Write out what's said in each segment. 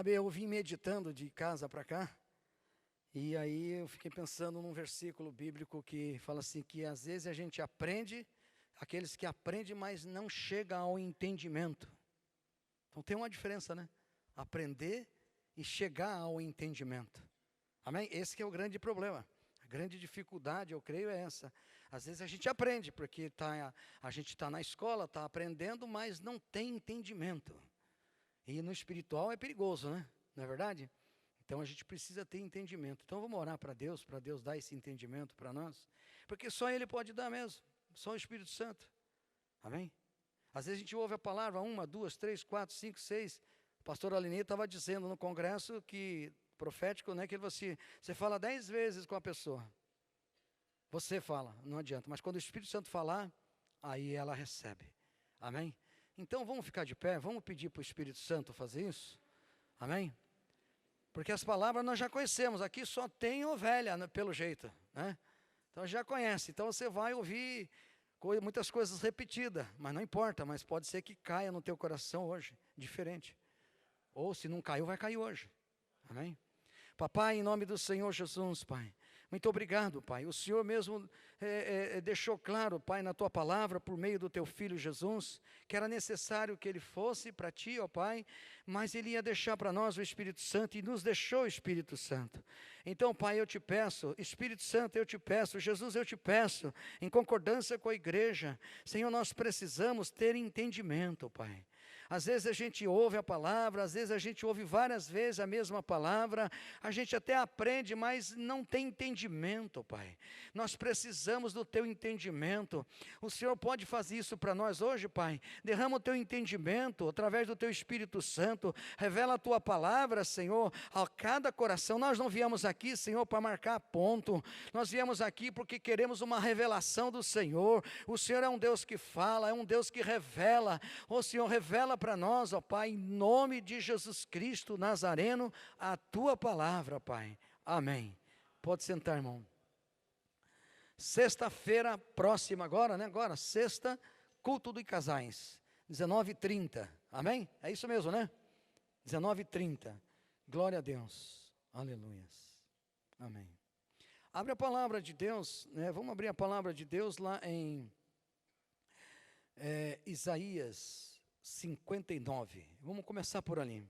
Sabe, eu vim meditando de casa para cá, e aí eu fiquei pensando num versículo bíblico que fala assim, que às vezes a gente aprende, aqueles que aprendem, mas não chegam ao entendimento. Então tem uma diferença, né? Aprender e chegar ao entendimento. Amém? Esse que é o grande problema. A grande dificuldade, eu creio, é essa. Às vezes a gente aprende, porque a gente está na escola, está aprendendo, mas não tem entendimento. E no espiritual é perigoso, né? Não é verdade? Então a gente precisa ter entendimento. Então vamos orar para Deus dar esse entendimento para nós. Porque só Ele pode dar mesmo. Só o Espírito Santo. Amém? Às vezes a gente ouve a palavra 1, 2, 3, 4, 5, 6. O pastor Aline estava dizendo no congresso que, profético, né, que você fala 10 vezes com a pessoa. Você fala, não adianta. Mas quando o Espírito Santo falar, aí ela recebe. Amém? Então vamos ficar de pé, vamos pedir para o Espírito Santo fazer isso. Amém? Porque as palavras nós já conhecemos, aqui só tem ovelha, né, pelo jeito, né? Então já conhece, então você vai ouvir muitas coisas repetidas, mas não importa, mas pode ser que caia no teu coração hoje, diferente. Ou se não caiu, vai cair hoje. Amém? Papai, em nome do Senhor Jesus, Pai, muito obrigado, Pai. O Senhor mesmo deixou claro, Pai, na Tua palavra, por meio do Teu Filho Jesus, que era necessário que Ele fosse para Ti, ó Pai, mas Ele ia deixar para nós o Espírito Santo, e nos deixou o Espírito Santo. Então, Pai, eu te peço, Espírito Santo, eu te peço, Jesus, eu te peço, em concordância com a igreja, Senhor, nós precisamos ter entendimento, Pai. Às vezes a gente ouve a palavra, às vezes a gente ouve várias vezes a mesma palavra, a gente até aprende, mas não tem entendimento, Pai. Nós precisamos do Teu entendimento. O Senhor pode fazer isso para nós hoje, Pai? Derrama o Teu entendimento através do Teu Espírito Santo, revela a Tua palavra, Senhor, a cada coração. Nós não viemos aqui, Senhor, para marcar ponto, nós viemos aqui porque queremos uma revelação do Senhor. O Senhor é um Deus que fala, é um Deus que revela. O Senhor revela para nós, ó Pai, em nome de Jesus Cristo Nazareno, a Tua palavra, Pai. Amém. Pode sentar, irmão. Sexta-feira próxima agora, né? Agora, sexta, culto de casais, 19h30. Amém? É isso mesmo, né? 19h30. Glória a Deus. Aleluias. Amém. Abre a palavra de Deus, né? Vamos abrir a palavra de Deus lá em Isaías 59. Vamos começar por ali.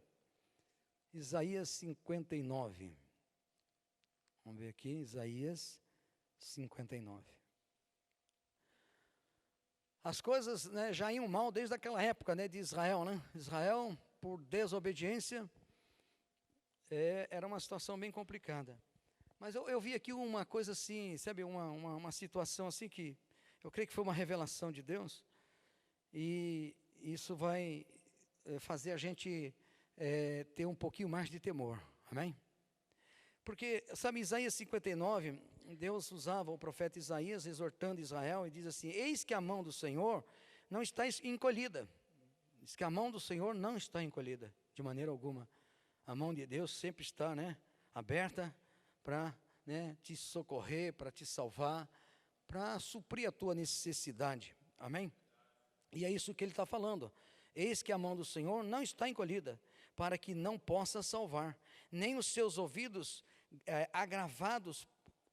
Isaías 59. Vamos ver aqui, Isaías 59. As coisas, né, já iam mal desde aquela época, né, de Israel, né? Israel, por desobediência, era uma situação bem complicada. Mas eu vi aqui uma coisa assim, sabe, uma situação assim que eu creio que foi uma revelação de Deus. E isso vai fazer a gente ter um pouquinho mais de temor, amém? Porque, sabe, Isaías 59, Deus usava o profeta Isaías exortando Israel e diz assim: eis que a mão do Senhor não está encolhida. Diz que a mão do Senhor não está encolhida, de maneira alguma. A mão de Deus sempre está, né, aberta para, né, te socorrer, para te salvar, para suprir a tua necessidade, amém? E é isso que ele está falando. Eis que a mão do Senhor não está encolhida, para que não possa salvar, nem os seus ouvidos agravados,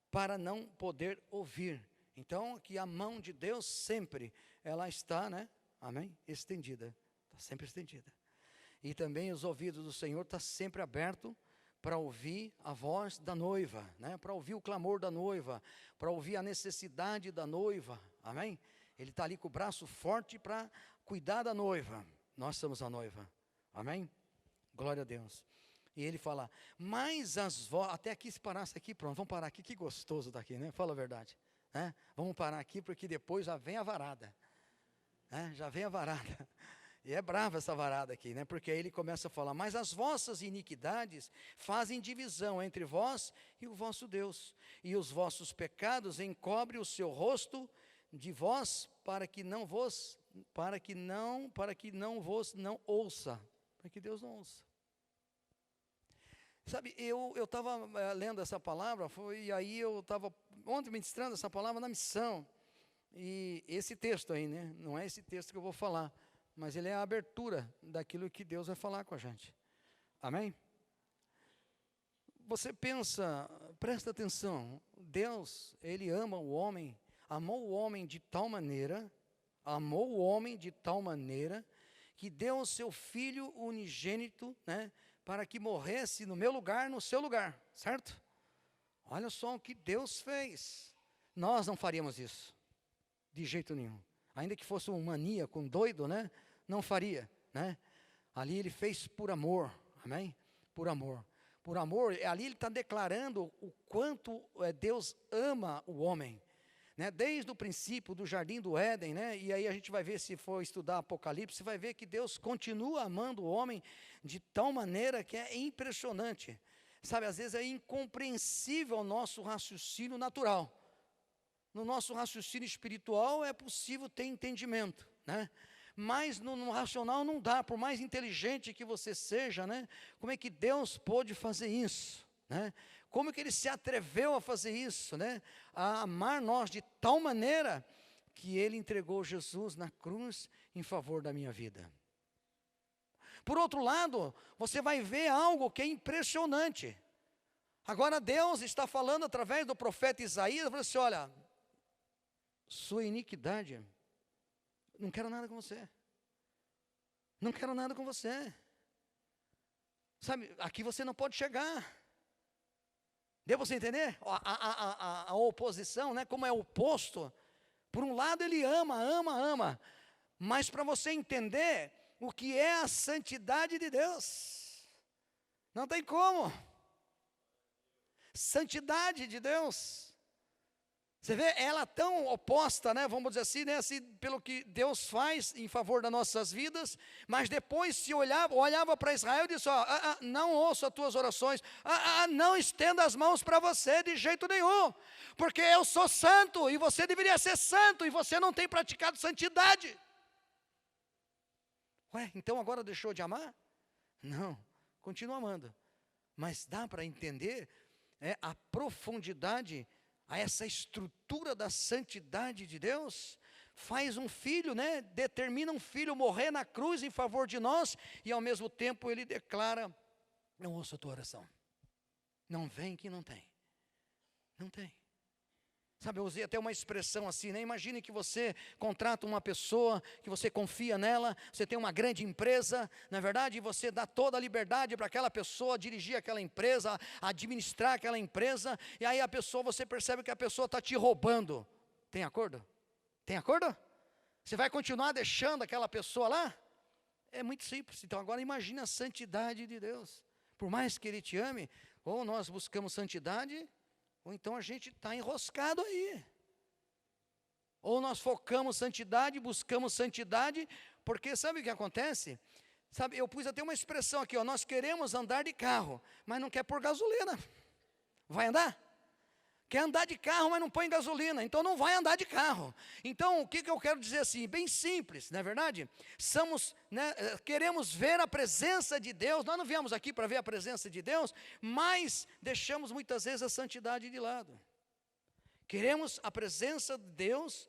para não poder ouvir. Então, que a mão de Deus sempre, ela está, né, amém? Estendida, está sempre estendida. E também os ouvidos do Senhor estão sempre abertos, para ouvir a voz da noiva, né? Para ouvir o clamor da noiva, para ouvir a necessidade da noiva, amém? Ele está ali com o braço forte para cuidar da noiva. Nós somos a noiva. Amém? Glória a Deus. E ele fala, mas as vozes, até aqui se parasse aqui, pronto, vamos parar aqui, que gostoso daqui, né? Fala a verdade. Né? Vamos parar aqui, porque depois já vem a varada. Né? Já vem a varada. E é brava essa varada aqui, né? Porque aí ele começa a falar, mas as vossas iniquidades fazem divisão entre vós e o vosso Deus. E os vossos pecados encobrem o seu rosto de vós, para que não vos não ouça, para que Deus não ouça. Sabe, eu estava lendo essa palavra, e aí eu estava ontem ministrando essa palavra na missão, e esse texto aí, né, não é esse texto que eu vou falar, mas ele é a abertura daquilo que Deus vai falar com a gente, amém? você pensa, presta atenção, Deus, Ele ama o homem, amou o homem de tal maneira, que deu o seu Filho unigênito, né, para que morresse no meu lugar, no seu lugar, certo? Olha só o que Deus fez. Nós não faríamos isso, de jeito nenhum. Ainda que fosse um maníaco, um doido, né, não faria, né? Ali Ele fez por amor, amém? Por amor. Por amor, ali Ele está declarando o quanto Deus ama o homem. Né, desde o princípio do jardim do Éden, né, e aí a gente vai ver, se for estudar Apocalipse, vai ver que Deus continua amando o homem de tal maneira que é impressionante. Sabe, às vezes é incompreensível o nosso raciocínio natural. No nosso raciocínio espiritual é possível ter entendimento, né? Mas no racional não dá, por mais inteligente que você seja, né? Como é que Deus pôde fazer isso, né? Como que Ele se atreveu a fazer isso, né? A amar nós de tal maneira que Ele entregou Jesus na cruz em favor da minha vida. Por outro lado, você vai ver algo que é impressionante. Agora Deus está falando através do profeta Isaías, falando assim, olha, sua iniquidade, não quero nada com você. Não quero nada com você. Sabe, aqui você não pode chegar. Deu para você entender? A oposição, né? Como é oposto. Por um lado Ele ama. Mas para você entender o que é a santidade de Deus, não tem como. Santidade de Deus. Você vê, ela tão oposta, né, vamos dizer assim, né, assim, pelo que Deus faz em favor das nossas vidas, mas depois se olhava para Israel e disse, não ouço as tuas orações, não estenda as mãos para você de jeito nenhum, porque eu sou santo, e você deveria ser santo, e você não tem praticado santidade. Ué, então agora deixou de amar? Não, continua amando, mas dá para entender a profundidade, a essa estrutura da santidade de Deus. Faz um filho, né, determina um filho morrer na cruz em favor de nós, e ao mesmo tempo Ele declara, não ouço a tua oração, não vem que não tem, sabe, eu usei até uma expressão assim, né? Imagine que você contrata uma pessoa, que você confia nela, você tem uma grande empresa, na verdade, você dá toda a liberdade para aquela pessoa dirigir aquela empresa, administrar aquela empresa, e aí a pessoa, você percebe que a pessoa está te roubando. Tem acordo? Tem acordo? Você vai continuar deixando aquela pessoa lá? É muito simples. Então agora imagine a santidade de Deus. Por mais que Ele te ame, ou nós buscamos santidade, ou então a gente está enroscado aí. Ou nós focamos santidade, buscamos santidade, porque sabe o que acontece? Sabe, eu pus até uma expressão aqui, ó, nós queremos andar de carro, mas não quer pôr gasolina. Vai andar? Quer andar de carro, mas não põe gasolina, então não vai andar de carro. Então, o que eu quero dizer assim, bem simples, não é verdade? Queremos ver a presença de Deus, nós não viemos aqui para ver a presença de Deus, mas deixamos muitas vezes a santidade de lado. Queremos a presença de Deus,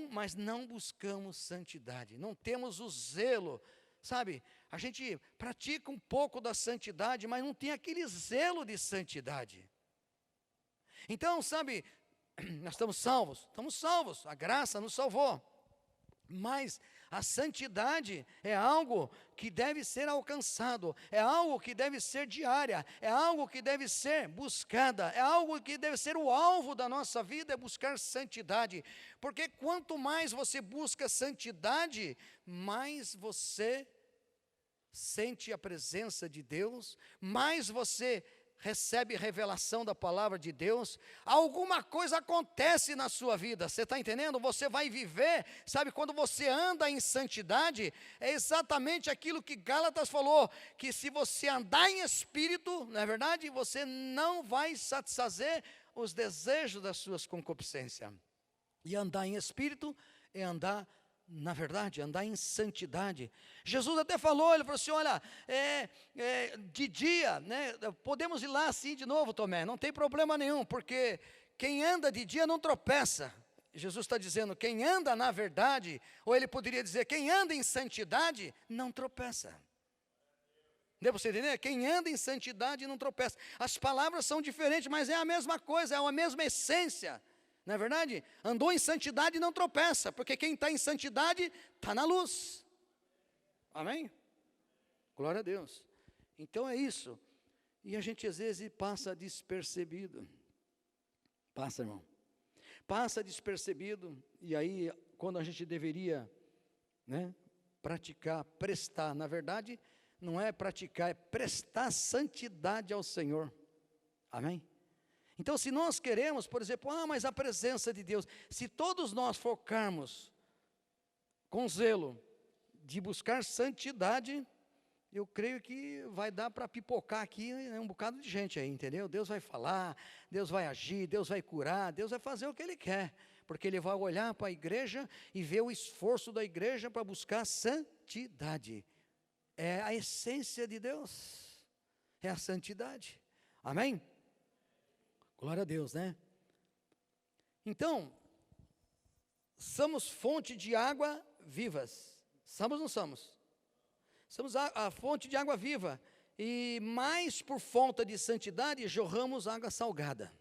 mas não buscamos santidade, não temos o zelo, sabe? A gente pratica um pouco da santidade, mas não tem aquele zelo de santidade. Então, sabe, nós estamos salvos, a graça nos salvou, mas a santidade é algo que deve ser alcançado, é algo que deve ser diária, é algo que deve ser buscada, é algo que deve ser o alvo da nossa vida, é buscar santidade, porque quanto mais você busca santidade, mais você sente a presença de Deus, mais você recebe revelação da palavra de Deus, alguma coisa acontece na sua vida, você está entendendo? Você vai viver, sabe, quando você anda em santidade, é exatamente aquilo que Gálatas falou, que se você andar em espírito, não é verdade? Você não vai satisfazer os desejos das suas concupiscências, e andar em espírito é andar na verdade, andar em santidade. Jesus até falou, Ele falou assim, olha, de dia, né, podemos ir lá assim de novo, Tomé, não tem problema nenhum, porque quem anda de dia não tropeça. Jesus está dizendo, quem anda na verdade, ou Ele poderia dizer, quem anda em santidade, não tropeça. Deu para você entender? Quem anda em santidade não tropeça. As palavras são diferentes, mas é a mesma coisa, é a mesma essência. Não é verdade? Andou em santidade e não tropeça, porque quem está em santidade está na luz. Amém? Glória a Deus. Então é isso. E a gente às vezes passa despercebido. Passa, irmão. Passa despercebido. E aí, quando a gente deveria, né, praticar, prestar. Na verdade, não é praticar, é prestar santidade ao Senhor. Amém? Então, se nós queremos, por exemplo, mas a presença de Deus, se todos nós focarmos com zelo de buscar santidade, eu creio que vai dar para pipocar aqui um bocado de gente aí, entendeu? Deus vai falar, Deus vai agir, Deus vai curar, Deus vai fazer o que Ele quer, porque Ele vai olhar para a igreja e ver o esforço da igreja para buscar santidade. É a essência de Deus, é a santidade. Amém? Glória a Deus, né? Então, somos fonte de água vivas. Somos ou não somos? Somos a fonte de água viva. E mais por falta de santidade, jorramos água salgada.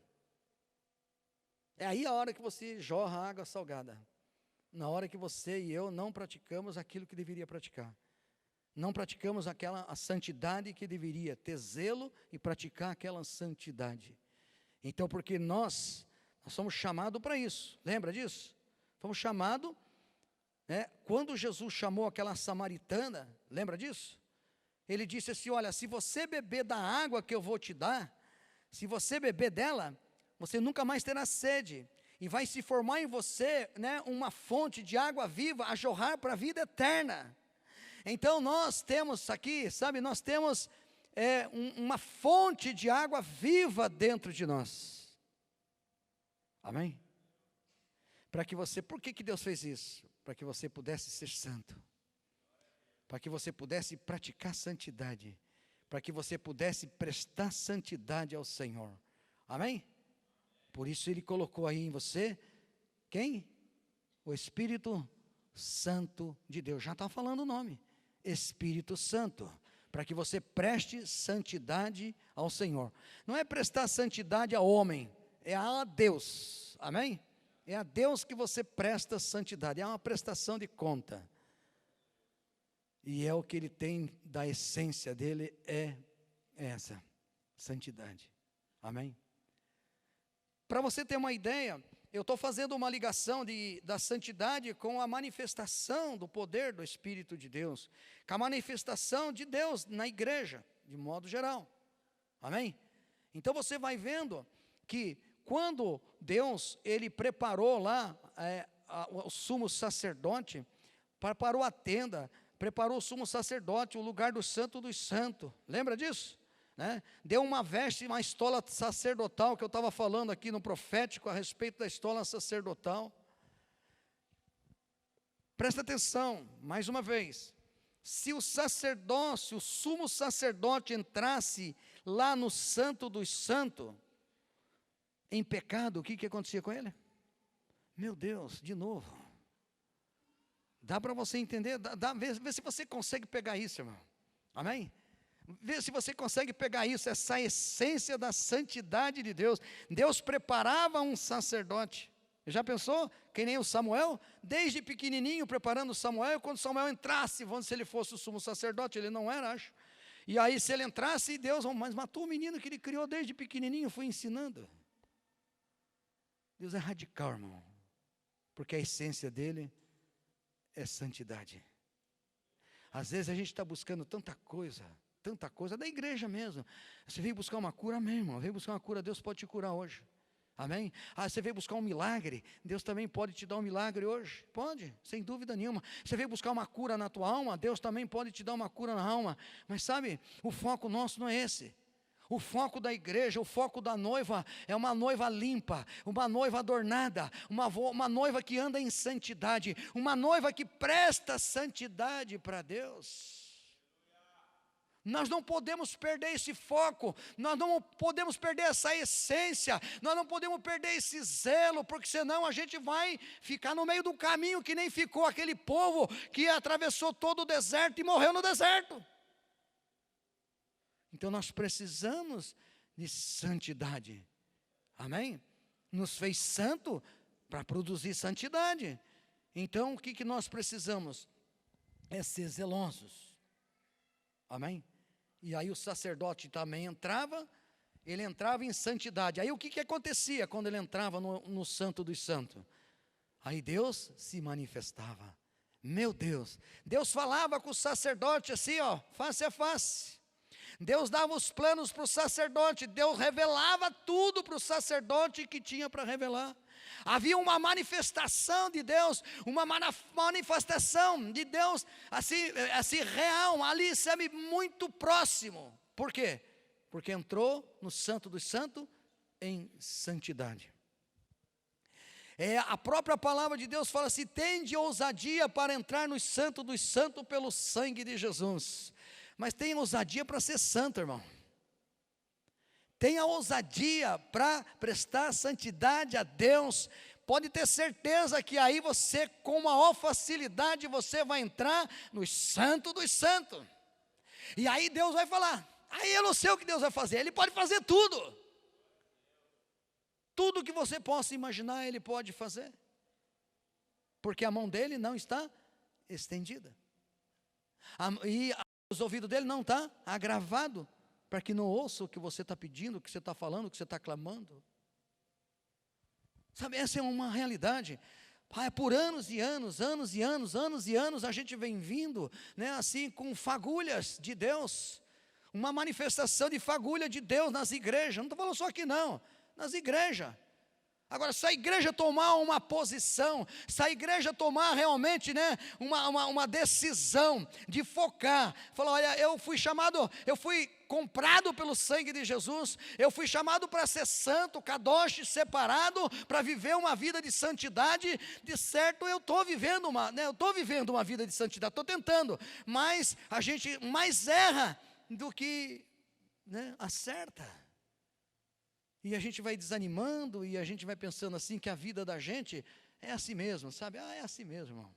É aí a hora que você jorra água salgada. Na hora que você e eu não praticamos aquilo que deveria praticar. Não praticamos a santidade que deveria, ter zelo e praticar aquela santidade. Então, porque nós somos chamados para isso, lembra disso? Fomos chamados, quando Jesus chamou aquela samaritana, lembra disso? Ele disse assim, olha, se você beber da água que eu vou te dar, se você beber dela, você nunca mais terá sede, e vai se formar em você, uma fonte de água viva a jorrar para a vida eterna. Então nós temos aqui, sabe, nós temos uma fonte de água viva dentro de nós. Amém? Para que você, por que Deus fez isso? Para que você pudesse ser santo. Para que você pudesse praticar santidade. Para que você pudesse prestar santidade ao Senhor. Amém? Por isso Ele colocou aí em você, quem? O Espírito Santo de Deus. Já está falando o nome. Espírito Santo, para que você preste santidade ao Senhor. Não é prestar santidade ao homem, é a Deus, amém? É a Deus que você presta santidade, é uma prestação de conta. E é o que Ele tem da essência dEle, é essa, santidade, amém? Para você ter uma ideia, eu estou fazendo uma ligação da santidade com a manifestação do poder do Espírito de Deus, com a manifestação de Deus na igreja, de modo geral, amém? Então você vai vendo que quando Deus, Ele preparou lá o sumo sacerdote, preparou a tenda, preparou o sumo sacerdote, o lugar do santo dos santos, lembra disso? Deu uma veste, uma estola sacerdotal, que eu estava falando aqui no profético a respeito da estola sacerdotal. Presta atenção, mais uma vez, se o sacerdócio, o sumo sacerdote entrasse lá no santo dos santos, em pecado, o que acontecia com ele? Meu Deus, de novo, dá para você entender, vê se você consegue pegar isso, irmão, amém? Vê se você consegue pegar isso, essa essência da santidade de Deus. Deus preparava um sacerdote. Já pensou? Que nem o Samuel, desde pequenininho preparando Samuel, quando Samuel entrasse, vamos se ele fosse o sumo sacerdote, ele não era, acho. E aí se ele entrasse, Deus, mas matou o menino que ele criou desde pequenininho, foi ensinando. Deus é radical, irmão, porque a essência dele é santidade. Às vezes a gente está buscando tanta coisa da igreja mesmo. Você veio buscar uma cura, amém, irmão, veio buscar uma cura, Deus pode te curar hoje, amém? Você veio buscar um milagre, Deus também pode te dar um milagre hoje, pode, sem dúvida nenhuma. Você veio buscar uma cura na tua alma, Deus também pode te dar uma cura na alma, mas sabe, o foco nosso não é esse. O foco da igreja, o foco da noiva é uma noiva limpa, uma noiva adornada, uma noiva que anda em santidade, uma noiva que presta santidade para Deus. Nós não podemos perder esse foco, nós não podemos perder essa essência, nós não podemos perder esse zelo, porque senão a gente vai ficar no meio do caminho que nem ficou aquele povo que atravessou todo o deserto e morreu no deserto. Então nós precisamos de santidade. Amém? Nos fez santo para produzir santidade. Então o que nós precisamos? É ser zelosos. Amém? E aí o sacerdote também entrava, ele entrava em santidade. Aí o que acontecia quando ele entrava no Santo dos Santos? Aí Deus se manifestava. Meu Deus, Deus falava com o sacerdote assim, ó, face a face. Deus dava os planos para o sacerdote, Deus revelava tudo para o sacerdote que tinha para revelar. Havia uma manifestação de Deus, uma manifestação de Deus assim real, ali, sabe, muito próximo. Por quê? Porque entrou no Santo dos Santos em santidade. A própria palavra de Deus fala assim: tende ousadia para entrar no Santo dos Santos pelo sangue de Jesus. Mas tem ousadia para ser santo, irmão. Tenha ousadia para prestar santidade a Deus. Pode ter certeza que aí você, com maior facilidade, você vai entrar no Santo dos Santos. E aí Deus vai falar. Aí eu não sei o que Deus vai fazer. Ele pode fazer tudo. Tudo que você possa imaginar, Ele pode fazer. Porque a mão dele não está estendida. E os ouvidos dele não estão agravados, para que não ouça o que você está pedindo, o que você está falando, o que você está clamando. Sabe, essa é uma realidade. Por anos e anos, a gente vem vindo, né, assim, com fagulhas de Deus. Uma manifestação de fagulha de Deus nas igrejas. Não estou falando só aqui não, nas igrejas. Agora, se a igreja tomar uma posição, se a igreja tomar realmente, né, uma decisão de focar, falar: olha, eu fui comprado pelo sangue de Jesus, eu fui chamado para ser santo, kadosh, separado, para viver uma vida de santidade. De certo, eu estou vivendo uma vida de santidade, estou tentando, mas a gente mais erra do que, né, acerta. E a gente vai desanimando, e a gente vai pensando assim, que a vida da gente é assim mesmo, sabe? É assim mesmo, irmão.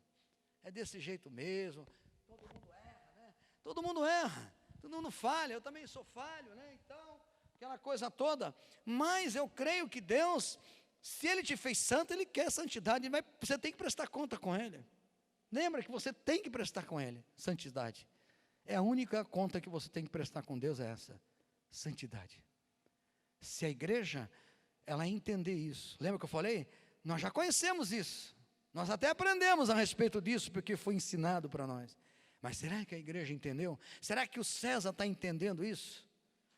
É desse jeito mesmo. Todo mundo erra, né? Todo mundo erra. Todo mundo falha. Eu também sou falho, né? Então, aquela coisa toda. Mas eu creio que Deus, se Ele te fez santo, Ele quer santidade. Você tem que prestar conta com Ele. Lembra que você tem que prestar com Ele santidade. É a única conta que você tem que prestar com Deus, é essa: santidade. Se a igreja, ela entender isso, lembra que eu falei? Nós já conhecemos isso, nós até aprendemos a respeito disso, porque foi ensinado para nós. Mas será que a igreja entendeu? Será que o César está entendendo isso?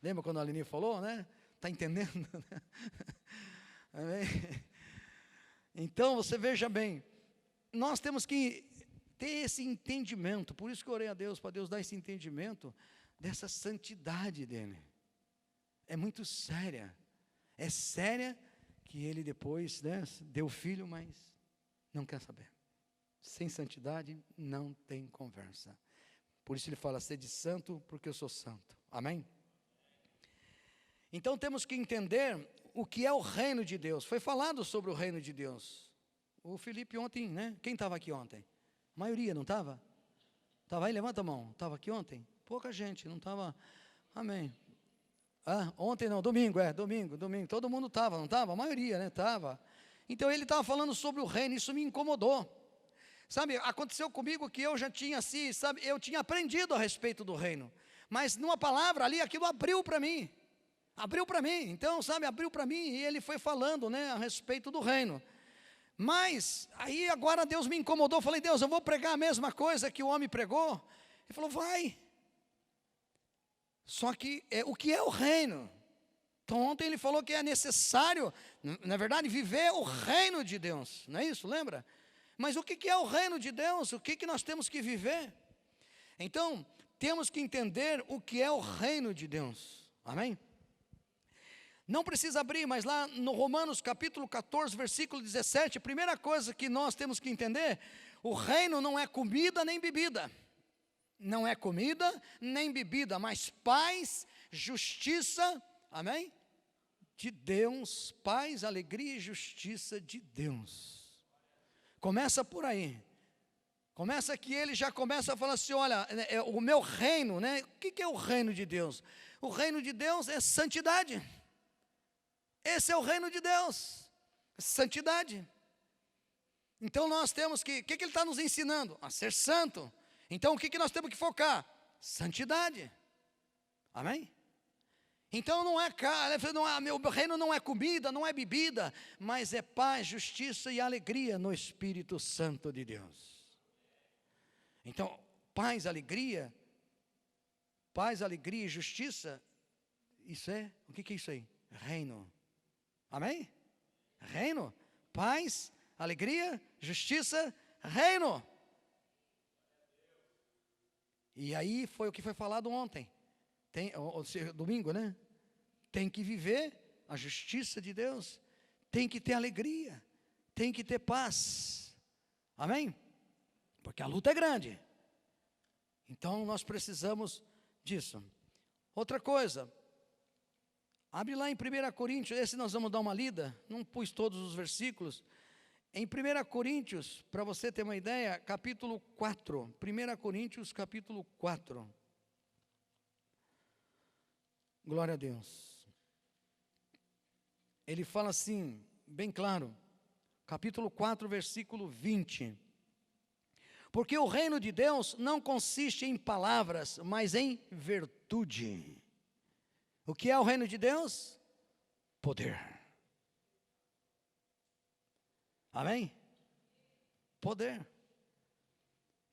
Lembra quando a Aline falou, né? Está entendendo? Amém? Então, você veja bem, nós temos que ter esse entendimento. Por isso que eu orei a Deus, para Deus dar esse entendimento dessa santidade dele. É muito séria. É séria que ele depois, né, deu filho, mas não quer saber. Sem santidade não tem conversa. Por isso ele fala: sede santo, porque eu sou santo. Amém? Então temos que entender o que é o reino de Deus. Foi falado sobre o reino de Deus. O Felipe ontem, né? Quem estava aqui ontem? A maioria, não estava? Estava aí? Levanta a mão. Estava aqui ontem? Pouca gente, não estava. Amém. Ontem não, domingo. Todo mundo estava, não estava? A maioria, né? Estava. Então ele estava falando sobre o reino, isso me incomodou. Sabe, aconteceu comigo que eu já tinha assim, sabe, eu tinha aprendido a respeito do reino. Mas numa palavra ali, aquilo abriu para mim. Então, sabe, abriu para mim e ele foi falando, né, a respeito do reino. Mas, aí agora Deus me incomodou, falei: Deus, eu vou pregar a mesma coisa que o homem pregou. Ele falou: vai. Só que, o que é o reino? Então ontem ele falou que é necessário, na verdade, viver o reino de Deus. Não é isso, lembra? Mas o que é o reino de Deus? O que nós temos que viver? Então, temos que entender o que é o reino de Deus. Amém? Não precisa abrir, mas lá no Romanos capítulo 14, versículo 17, a primeira coisa que nós temos que entender: o reino não é comida nem bebida. Não é comida nem bebida, mas paz, justiça, amém? De Deus, paz, alegria e justiça de Deus. Começa por aí. Começa que ele já começa a falar assim, olha, o meu reino, né? O que é o reino de Deus? O reino de Deus é santidade. Esse é o reino de Deus, santidade. Então nós temos que, o que ele está nos ensinando? A ser santo. Então o que nós temos que focar? Santidade. Amém? Então não é, meu reino não é comida, não é bebida, mas é paz, justiça e alegria no Espírito Santo de Deus. Então, paz, alegria e justiça, isso é, o que é isso aí? Reino. Amém? Reino, paz, alegria, justiça, reino. E aí foi o que foi falado ontem, domingo, né? Tem que viver a justiça de Deus, tem que ter alegria, tem que ter paz. Amém? Porque a luta é grande. Então nós precisamos disso. Outra coisa, abre lá em 1 Coríntios, esse nós vamos dar uma lida, não pus todos os versículos. Em 1 Coríntios, para você ter uma ideia, capítulo 4. 1 Coríntios, capítulo 4. Glória a Deus. Ele fala assim, bem claro, capítulo 4, versículo 20. Porque o reino de Deus não consiste em palavras, mas em virtude. O que é o reino de Deus? Poder. Amém? Poder.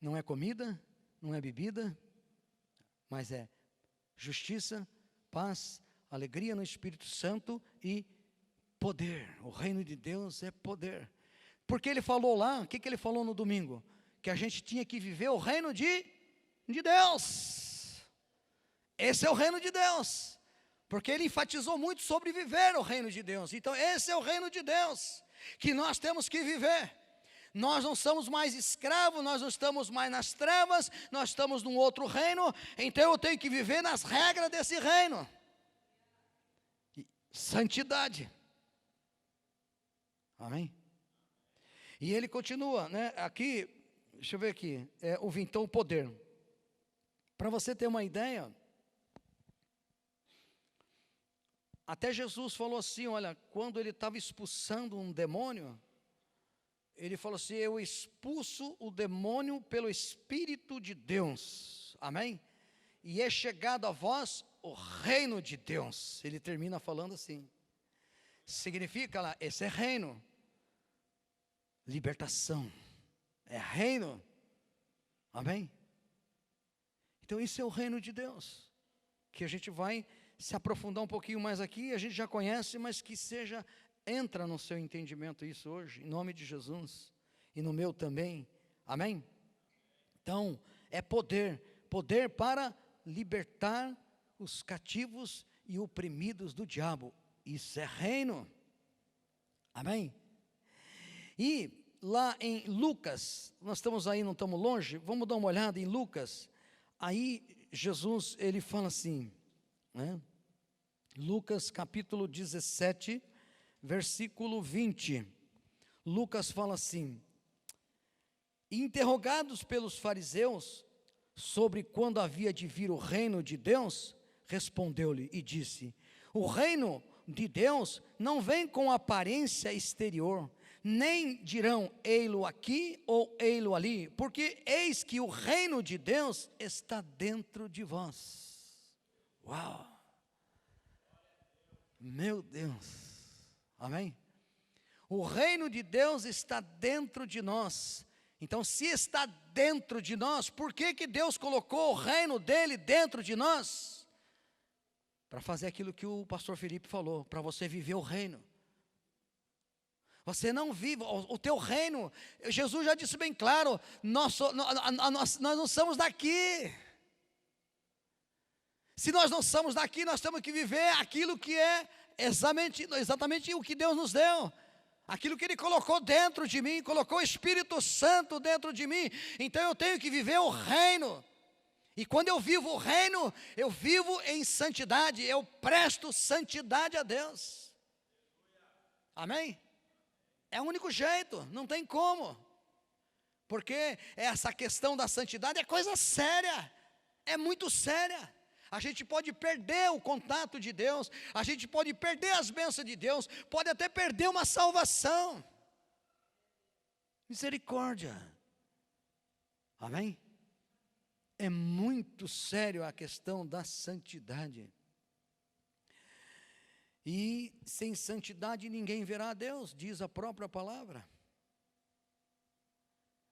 Não é comida, não é bebida, mas é justiça, paz, alegria no Espírito Santo e poder. O reino de Deus é poder. Porque ele falou lá, o que ele falou no domingo? Que a gente tinha que viver o reino de Deus. Esse é o reino de Deus. Porque ele enfatizou muito sobre viver o reino de Deus. Então esse é o reino de Deus que nós temos que viver. Nós não somos mais escravos, nós não estamos mais nas trevas, nós estamos num outro reino, então eu tenho que viver nas regras desse reino. Santidade. Amém? E ele continua, né? Aqui, deixa eu ver aqui, então o poder. Para você ter uma ideia, até Jesus falou assim, olha, quando ele estava expulsando um demônio, ele falou assim, eu expulso o demônio pelo Espírito de Deus, amém? E é chegado a vós o reino de Deus. Ele termina falando assim, significa lá, esse é reino, libertação, é reino, amém? Então isso é o reino de Deus, que a gente vai se aprofundar um pouquinho mais aqui, a gente já conhece, mas que entra no seu entendimento isso hoje, em nome de Jesus, e no meu também, amém? Então, é poder para libertar os cativos e oprimidos do diabo, isso é reino, amém? E lá em Lucas, nós estamos aí, não estamos longe, vamos dar uma olhada em Lucas, aí Jesus, ele fala assim, né? Lucas capítulo 17, versículo 20, Lucas fala assim, interrogados pelos fariseus, sobre quando havia de vir o reino de Deus, respondeu-lhe e disse, o reino de Deus não vem com aparência exterior, nem dirão, ei-lo aqui ou ei-lo ali, porque eis que o reino de Deus está dentro de vós. Uau! Meu Deus, amém? O reino de Deus está dentro de nós. Então, se está dentro de nós, por que Deus colocou o reino dele dentro de nós? Para fazer aquilo que o pastor Felipe falou, para você viver o reino. Você não vive o teu reino, Jesus já disse bem claro, nós não somos daqui. Se nós não somos daqui, nós temos que viver aquilo que é exatamente o que Deus nos deu. Aquilo que Ele colocou dentro de mim, colocou o Espírito Santo dentro de mim. Então eu tenho que viver o reino. E quando eu vivo o reino, eu vivo em santidade, eu presto santidade a Deus. Amém? É o único jeito, não tem como. Porque essa questão da santidade é coisa séria, é muito séria. A gente pode perder o contato de Deus, a gente pode perder as bênçãos de Deus, pode até perder uma salvação. Misericórdia. Amém? É muito sério a questão da santidade. E sem santidade ninguém verá a Deus, diz a própria palavra.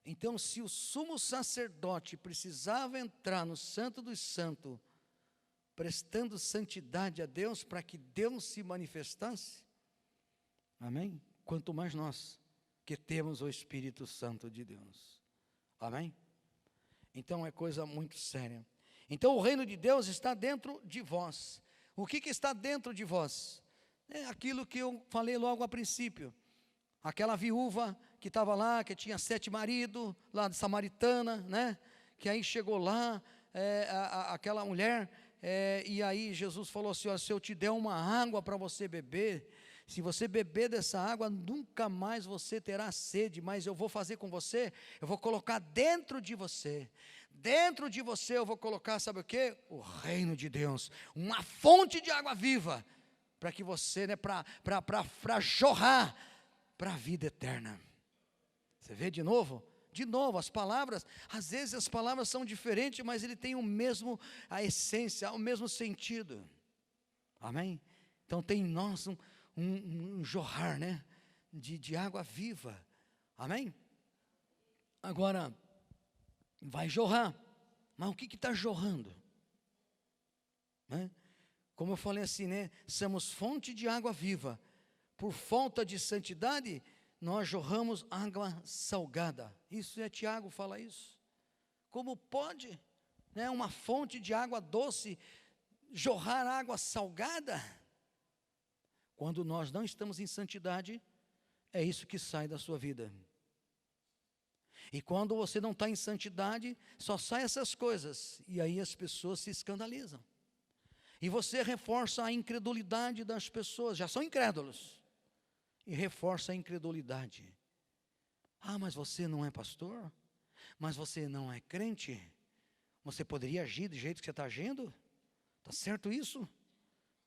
Então, se o sumo sacerdote precisava entrar no Santo dos Santos, prestando santidade a Deus para que Deus se manifestasse, amém? Quanto mais nós, que temos o Espírito Santo de Deus, amém? Então, é coisa muito séria. Então, o reino de Deus está dentro de vós. O que está dentro de vós? É aquilo que eu falei logo a princípio. Aquela viúva que estava lá, que tinha 7 maridos, lá de Samaritana, né? Que aí chegou lá, aquela mulher, e aí Jesus falou assim, ó, se eu te der uma água para você beber, se você beber dessa água, nunca mais você terá sede, mas eu vou fazer com você, eu vou colocar dentro de você eu vou colocar, sabe o quê? O reino de Deus, uma fonte de água viva, para que você, né, para jorrar, para a vida eterna. Você vê de novo? De novo, as palavras, às vezes as palavras são diferentes, mas ele tem a essência, o mesmo sentido. Amém? Então tem em nós um jorrar, né? De água viva. Amém? Agora, vai jorrar. Mas o que está jorrando? Né? Como eu falei assim, né? Somos fonte de água viva. Por falta de santidade, nós jorramos água salgada. Isso é Tiago fala isso. Como pode, né, uma fonte de água doce jorrar água salgada? Quando nós não estamos em santidade, é isso que sai da sua vida. E quando você não está em santidade, só sai essas coisas. E aí as pessoas se escandalizam. E você reforça a incredulidade das pessoas, já são incrédulos. E reforça a incredulidade. Ah, mas você não é pastor? Mas você não é crente? Você poderia agir do jeito que você está agindo? Está certo isso?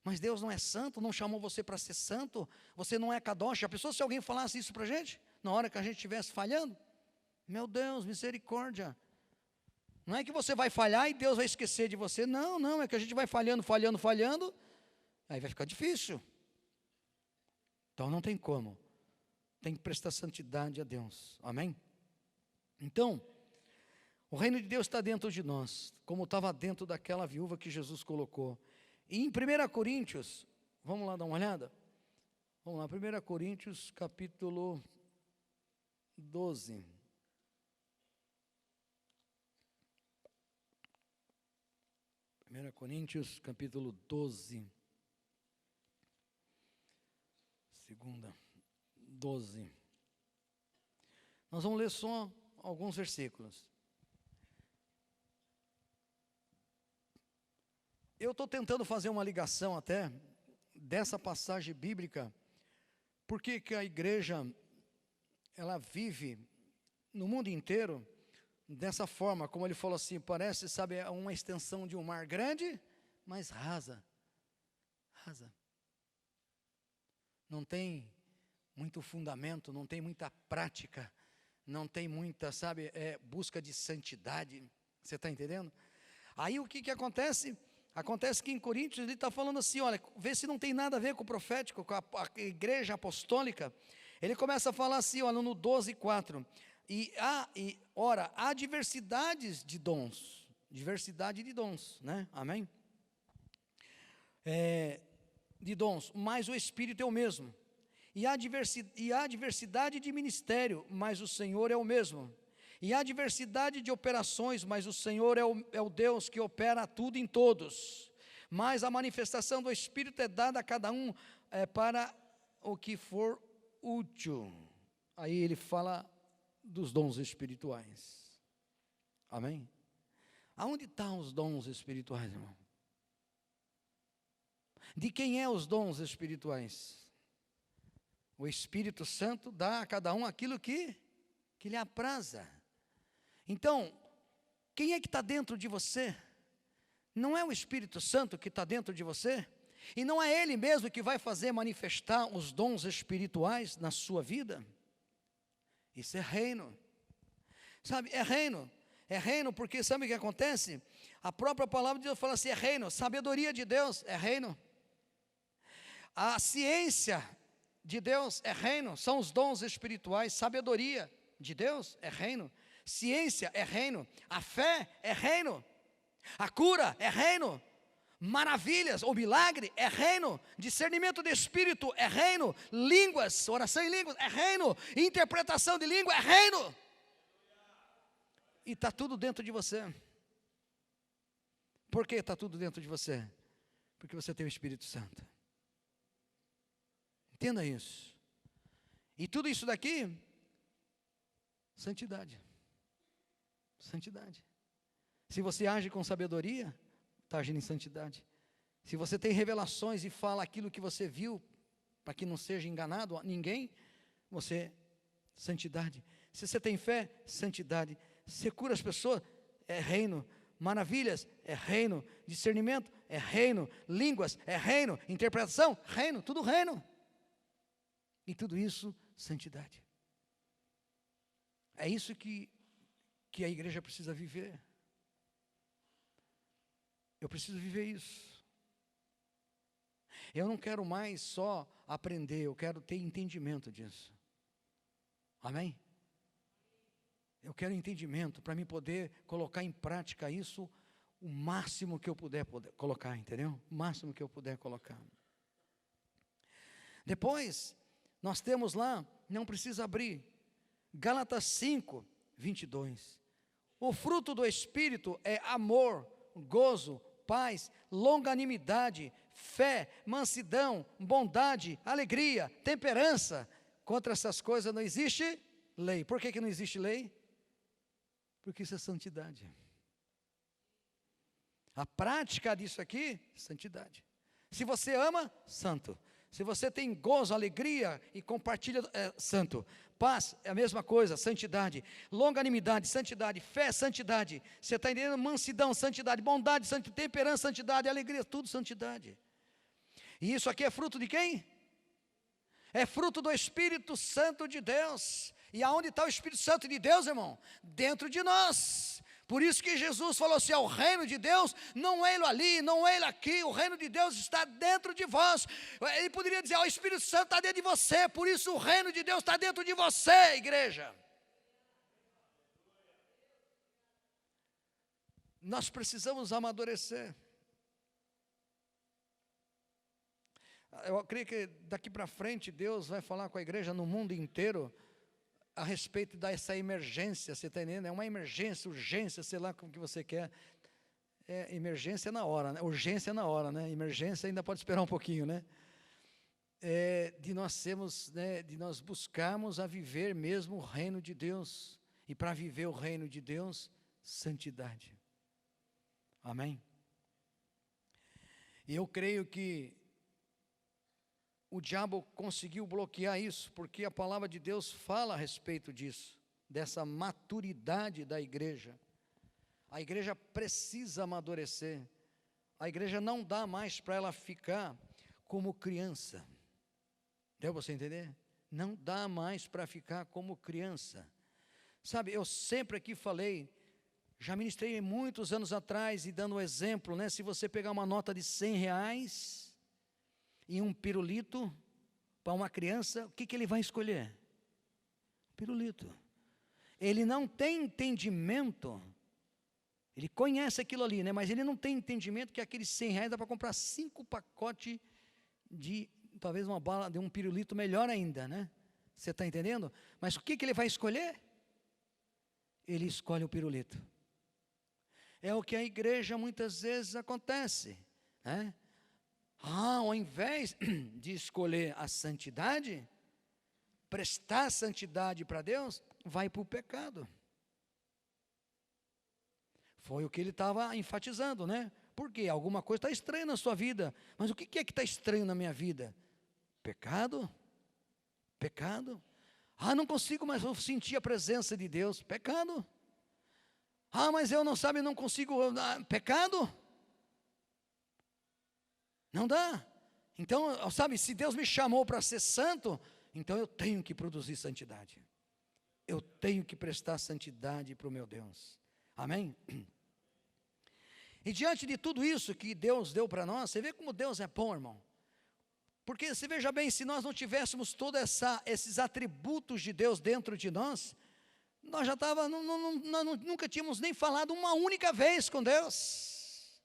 Mas Deus não é santo, não chamou você para ser santo? Você não é kadosh? Já pensou se alguém falasse isso para a gente? Na hora que a gente estivesse falhando? Meu Deus, misericórdia. Não é que você vai falhar e Deus vai esquecer de você. Não, é que a gente vai falhando, aí vai ficar difícil. Então não tem como, tem que prestar santidade a Deus, amém? Então, o reino de Deus está dentro de nós, como estava dentro daquela viúva que Jesus colocou. E em 1 Coríntios, vamos lá dar uma olhada? Vamos lá, 1 Coríntios capítulo 12. Coríntios capítulo 12. Segunda, 12. Nós vamos ler só alguns versículos. Eu estou tentando fazer uma ligação até dessa passagem bíblica, porque que a igreja, ela vive no mundo inteiro dessa forma, como ele falou assim, parece, sabe, uma extensão de um mar grande, mas rasa. Não tem muito fundamento, não tem muita prática, não tem muita, sabe, busca de santidade. Você está entendendo? Aí o que acontece? Acontece que em Coríntios ele está falando assim, olha, vê se não tem nada a ver com o profético, com a igreja apostólica. Ele começa a falar assim, olha, no 12:4. Ora, há diversidade de dons, né? Amém? De dons, mas o Espírito é o mesmo. E há diversidade de ministério, mas o Senhor é o mesmo. E há diversidade de operações, mas o Senhor é o Deus que opera tudo em todos. Mas a manifestação do Espírito é dada a cada um para o que for útil. Aí ele fala dos dons espirituais. Amém? Aonde estão os dons espirituais, irmão? De quem é os dons espirituais? O Espírito Santo dá a cada um aquilo que lhe apraza. Então, quem é que está dentro de você? Não é o Espírito Santo que está dentro de você? E não é Ele mesmo que vai fazer manifestar os dons espirituais na sua vida? Isso é reino. Sabe, é reino. É reino porque sabe o que acontece? A própria palavra de Deus fala assim, é reino. Sabedoria de Deus é reino. A ciência de Deus é reino. São os dons espirituais. Sabedoria de Deus é reino. Ciência é reino. A fé é reino. A cura é reino. Maravilhas ou milagre é reino. Discernimento de espírito é reino. Línguas, oração em línguas é reino. Interpretação de língua é reino. E está tudo dentro de você. Por que está tudo dentro de você? Porque você tem o Espírito Santo. Entenda isso. E tudo isso daqui, santidade. Santidade. Se você age com sabedoria, está agindo em santidade. Se você tem revelações e fala aquilo que você viu, para que não seja enganado a ninguém, você, santidade. Se você tem fé, santidade. Se você cura as pessoas, é reino. Maravilhas, é reino. Discernimento, é reino. Línguas, é reino. Interpretação, reino. Tudo reino. E tudo isso, santidade. É isso que a igreja precisa viver. Eu preciso viver isso. Eu não quero mais só aprender, eu quero ter entendimento disso. Amém? Eu quero entendimento para me poder colocar em prática isso o máximo que eu puder colocar, entendeu? O máximo que eu puder colocar. Depois, nós temos lá, não precisa abrir, Gálatas 5, 22. O fruto do Espírito é amor, gozo, paz, longanimidade, fé, mansidão, bondade, alegria, temperança. Contra essas coisas não existe lei. Por que não existe lei? Porque isso é santidade. A prática disso aqui, santidade. Se você ama, santo. Se você tem gozo, alegria e compartilha, santo. Paz é a mesma coisa, santidade. Longanimidade, santidade. Fé, santidade. Você está entendendo? Mansidão, santidade. Bondade, santidade. Temperança, santidade. Alegria, tudo santidade. E isso aqui é fruto de quem? É fruto do Espírito Santo de Deus. E aonde está o Espírito Santo de Deus, irmão? Dentro de nós. Por isso que Jesus falou assim, o reino de Deus não é ele ali, não é ele aqui, o reino de Deus está dentro de vós. Ele poderia dizer, o Espírito Santo está dentro de você, por isso o reino de Deus está dentro de você, igreja. Nós precisamos amadurecer. Eu creio que daqui para frente Deus vai falar com a igreja no mundo inteiro a respeito dessa emergência, você está entendendo? É uma emergência, urgência, sei lá como que você quer. Emergência na hora, né? Urgência na hora, né? Emergência ainda pode esperar um pouquinho, né? De nós sermos, né, de nós buscarmos a viver mesmo o reino de Deus. E para viver o reino de Deus, santidade. Amém? E eu creio que o diabo conseguiu bloquear isso, porque a palavra de Deus fala a respeito disso, dessa maturidade da igreja. A igreja precisa amadurecer. A igreja não dá mais para ela ficar como criança. Deu para você entender? Não dá mais para ficar como criança. Sabe, eu sempre aqui falei, já ministrei muitos anos atrás e dando um exemplo, né? Se você pegar uma nota de R$100 e um pirulito para uma criança, o que ele vai escolher? Pirulito. Ele não tem entendimento, ele conhece aquilo ali, né? Mas ele não tem entendimento que aqueles R$100 dá para comprar 5 pacotes de, talvez uma bala de um pirulito melhor ainda, né? Você está entendendo? Mas o que ele vai escolher? Ele escolhe o pirulito. É o que a igreja muitas vezes acontece, né? Ao invés de escolher a santidade, prestar santidade para Deus, vai para o pecado. Foi o que ele estava enfatizando, né? Porque alguma coisa está estranha na sua vida. Mas o que é que está estranho na minha vida? Pecado? Pecado? Não consigo mais sentir a presença de Deus. Pecado? Mas eu não consigo, pecado? Não dá. Então, sabe, se Deus me chamou para ser santo, então eu tenho que produzir santidade. Eu tenho que prestar santidade para o meu Deus. Amém? E diante de tudo isso que Deus deu para nós, você vê como Deus é bom, irmão. Porque você veja bem, se nós não tivéssemos todos esses atributos de Deus dentro de nós, nós já nunca tínhamos nem falado uma única vez com Deus.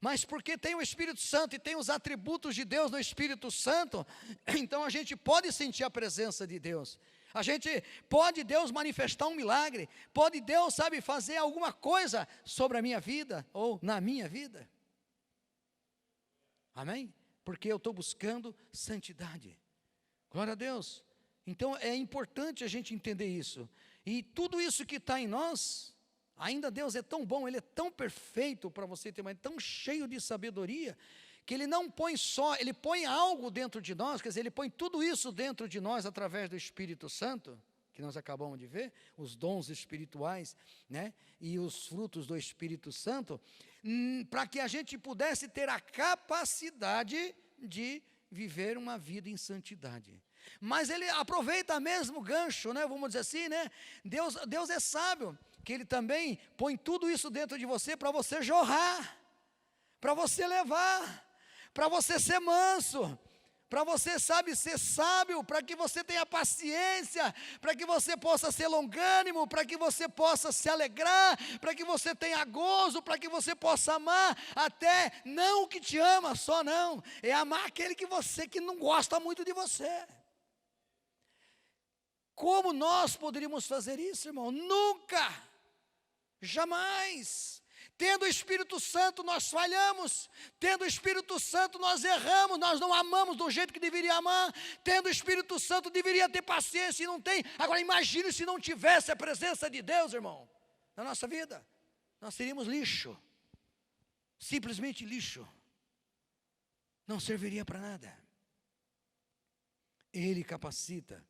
Mas porque tem o Espírito Santo e tem os atributos de Deus no Espírito Santo, então a gente pode sentir a presença de Deus. A gente pode Deus manifestar um milagre, pode Deus, sabe, fazer alguma coisa sobre a minha vida ou na minha vida. Amém? Porque eu estou buscando santidade. Glória a Deus. Então é importante a gente entender isso. E tudo isso que está em nós, ainda Deus é tão bom, Ele é tão perfeito para você ter, mas tão cheio de sabedoria, que Ele não põe só, Ele põe algo dentro de nós, quer dizer, Ele põe tudo isso dentro de nós através do Espírito Santo, que nós acabamos de ver, os dons espirituais, né, e os frutos do Espírito Santo, para que a gente pudesse ter a capacidade de viver uma vida em santidade. Mas Ele aproveita mesmo o gancho, né, vamos dizer assim, né, Deus é sábio, que Ele também põe tudo isso dentro de você para você jorrar, para você levar, para você ser manso, para você, sabe, ser sábio, para que você tenha paciência, para que você possa ser longânimo, para que você possa se alegrar, para que você tenha gozo, para que você possa amar, até não o que te ama só não, é amar aquele que não gosta muito de você. Como nós poderíamos fazer isso, irmão? Nunca, jamais. Tendo o Espírito Santo nós falhamos, tendo o Espírito Santo nós erramos, nós não amamos do jeito que deveria amar, tendo o Espírito Santo deveria ter paciência e não tem. Agora imagine se não tivesse a presença de Deus, irmão, na nossa vida, nós seríamos lixo, simplesmente lixo, não serviria para nada. Ele capacita.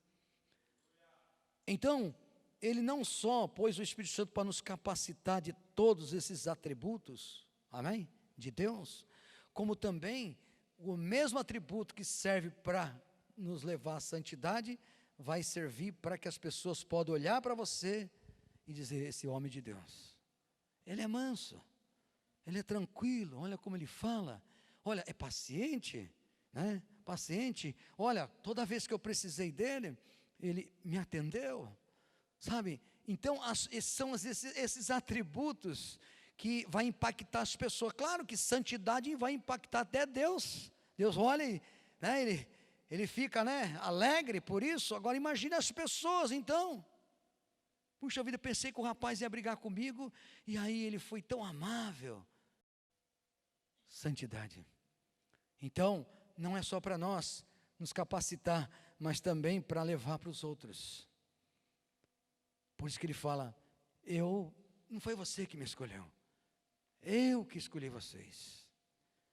Então, Ele não só pôs o Espírito Santo para nos capacitar de todos esses atributos, amém? De Deus, como também o mesmo atributo que serve para nos levar à santidade, vai servir para que as pessoas possam olhar para você e dizer, esse homem de Deus, ele é manso, ele é tranquilo, olha como ele fala, olha, é paciente, né? Paciente, olha, toda vez que eu precisei dele, ele me atendeu. Sabe, então são esses atributos que vai impactar as pessoas. Claro que santidade vai impactar até Deus. Deus olha, né, ele fica, né, alegre por isso. Agora imagine as pessoas então. Puxa vida, pensei que o rapaz ia brigar comigo, e aí ele foi tão amável. Santidade. Então, não é só para nós nos capacitar, mas também para levar para os outros. Por isso que ele fala, não foi você que me escolheu, eu que escolhi vocês,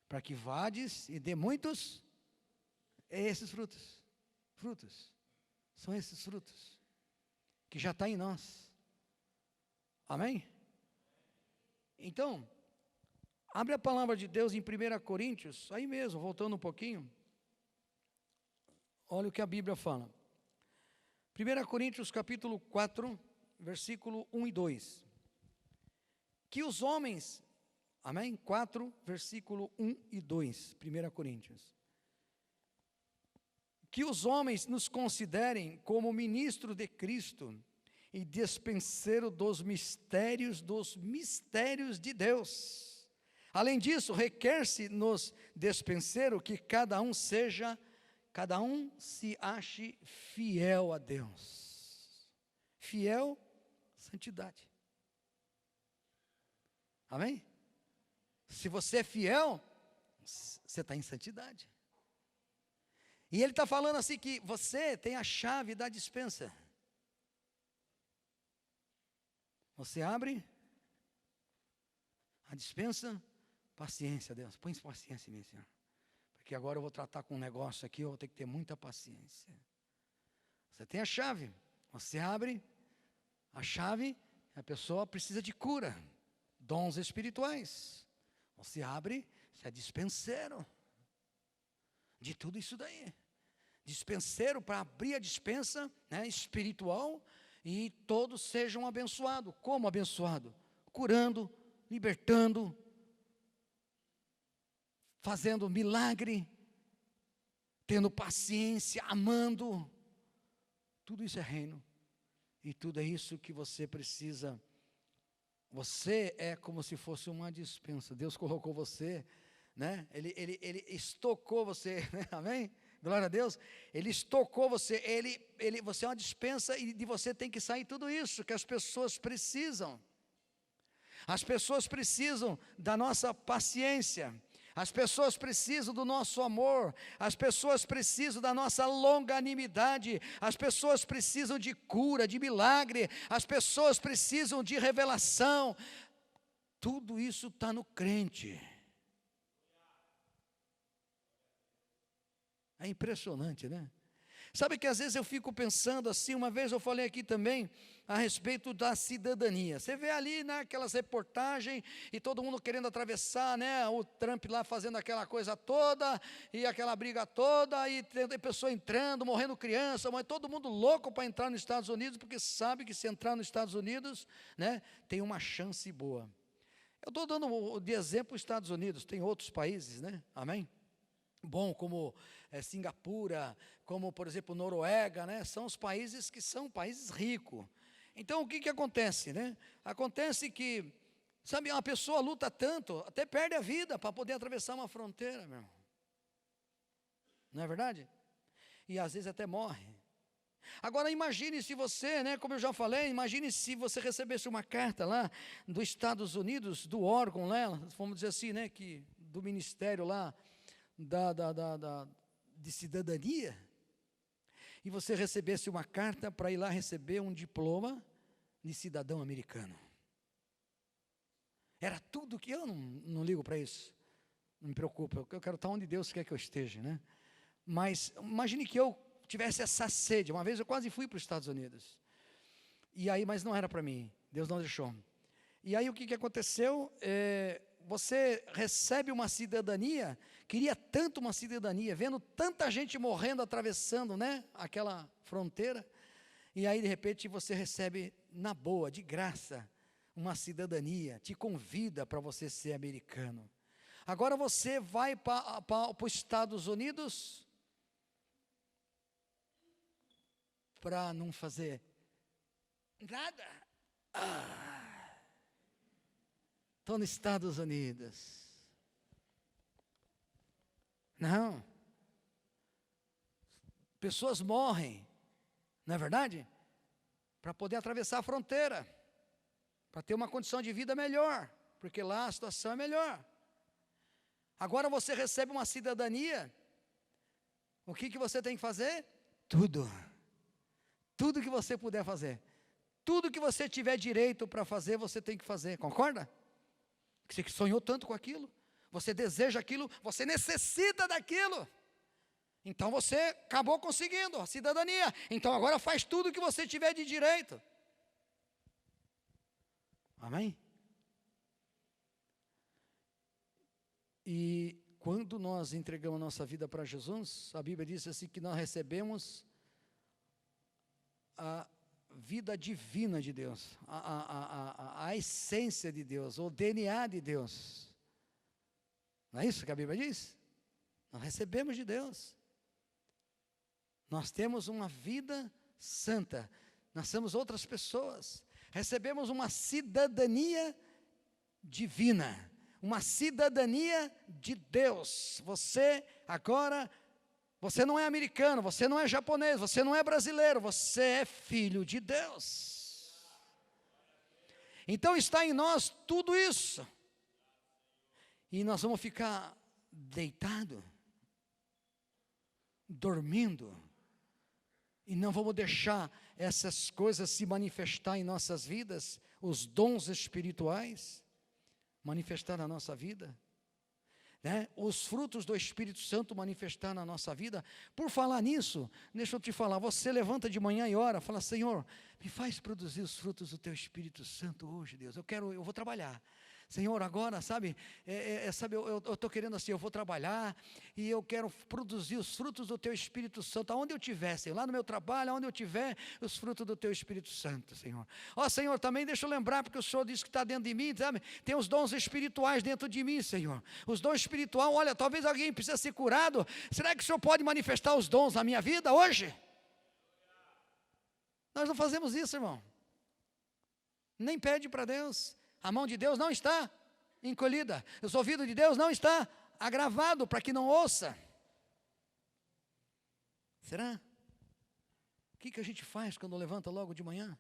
para que vades e dê muitos, esses frutos, são esses frutos, que já está em nós, amém? Então, abre a palavra de Deus em 1 Coríntios, aí mesmo, voltando um pouquinho, olha o que a Bíblia fala, 1 Coríntios capítulo 4, versículo 1 e 2, que os homens, amém? 4, versículo 1 e 2, 1 Coríntios, que os homens nos considerem como ministro de Cristo e dispenseiro dos mistérios de Deus. Além disso, requer-se nos dispenseiro que cada um se ache fiel a Deus. Fiel, santidade. Amém? Se você é fiel, você está em santidade. E ele está falando assim que você tem a chave da despensa. Você abre a despensa, paciência, Deus, põe paciência em mim, Senhor. Porque agora eu vou tratar com um negócio aqui, eu vou ter que ter muita paciência. Você tem a chave, você abre a chave, A pessoa precisa de cura, dons espirituais. Você abre, você é dispenseiro de tudo isso daí. Dispenseiro para abrir a dispensa, né, espiritual, e todos sejam abençoados. Como abençoado? Curando, libertando, fazendo milagre, tendo paciência, amando. Tudo isso é reino. E tudo é isso que você precisa. Você é como se fosse uma dispensa. Deus colocou você, né? Ele estocou você, né? Amém? Glória a Deus. Ele estocou você. Você é uma dispensa e de você tem que sair tudo isso que as pessoas precisam. As pessoas precisam da nossa paciência. As pessoas precisam do nosso amor, as pessoas precisam da nossa longanimidade, as pessoas precisam de cura, de milagre, as pessoas precisam de revelação. Tudo isso está no crente. É impressionante, né? Sabe que às vezes eu fico pensando assim, uma vez eu falei aqui também a respeito da cidadania. Você vê ali, né, aquelas reportagens e todo mundo querendo atravessar, né, o Trump lá fazendo aquela coisa toda e aquela briga toda e tem pessoa entrando, morrendo criança, mas todo mundo louco para entrar nos Estados Unidos porque sabe que se entrar nos Estados Unidos, né, tem uma chance boa. Eu estou dando de exemplo os Estados Unidos, tem outros países, né, amém? Bom, como Singapura, como por exemplo Noruega, né? São os países que são países ricos. Então o que acontece, né? Acontece que, sabe, uma pessoa luta tanto, até perde a vida para poder atravessar uma fronteira, meu irmão. Não é verdade? E às vezes até morre. Agora imagine se você, né, como eu já falei, imagine se você recebesse uma carta lá dos Estados Unidos, do órgão lá, vamos dizer assim, né, que do ministério lá, de cidadania, e você recebesse uma carta para ir lá receber um diploma de cidadão americano. Era tudo que eu não ligo para isso, não me preocupa, eu quero estar onde Deus quer que eu esteja, né? Mas imagine que eu tivesse essa sede. Uma vez eu quase fui para os Estados Unidos, e aí, mas não era para mim, Deus não deixou. E aí o que aconteceu? Você recebe uma cidadania, queria tanto uma cidadania, vendo tanta gente morrendo, atravessando, né, aquela fronteira, e aí de repente você recebe na boa, de graça, uma cidadania, te convida para você ser americano. Agora você vai para os Estados Unidos para não fazer nada. Estou nos Estados Unidos. Não. Pessoas morrem, não é verdade? Para poder atravessar a fronteira, para ter uma condição de vida melhor, porque lá a situação é melhor. Agora você recebe uma cidadania, o que você tem que fazer? Tudo. Tudo que você puder fazer. Tudo que você tiver direito para fazer, você tem que fazer, concorda? Você que sonhou tanto com aquilo, você deseja aquilo, você necessita daquilo. Então você acabou conseguindo a cidadania. Então agora faz tudo o que você tiver de direito. Amém? E quando nós entregamos nossa vida para Jesus, a Bíblia diz assim que nós recebemos a vida divina de Deus, a essência de Deus, o DNA de Deus. Não é isso que a Bíblia diz? Nós recebemos de Deus. Nós temos uma vida santa. Nós somos outras pessoas. Recebemos uma cidadania divina. Uma cidadania de Deus. Você agora, você não é americano, você não é japonês, você não é brasileiro, você é filho de Deus. Então está em nós tudo isso. E nós vamos ficar deitados, dormindo, e não vamos deixar essas coisas se manifestar em nossas vidas, os dons espirituais, manifestar na nossa vida. né, os frutos do Espírito Santo manifestar na nossa vida. Por falar nisso, deixa eu te falar, você levanta de manhã e ora, fala: Senhor, me faz produzir os frutos do Teu Espírito Santo hoje, Deus, eu vou trabalhar. Senhor, agora, sabe, eu estou querendo assim, eu vou trabalhar e eu quero produzir os frutos do Teu Espírito Santo, aonde eu estiver, Senhor, lá no meu trabalho, aonde eu estiver, os frutos do Teu Espírito Santo, Senhor. Ó, Senhor, também deixa eu lembrar, porque o Senhor disse que está dentro de mim, sabe, tem os dons espirituais dentro de mim, Senhor. Os dons espirituais, olha, talvez alguém precise ser curado, será que o Senhor pode manifestar os dons na minha vida hoje? Nós não fazemos isso, irmão. Nem pede para Deus. A mão de Deus não está encolhida. Os ouvidos de Deus não está agravado para que não ouça. Será? O que a gente faz quando levanta logo de manhã?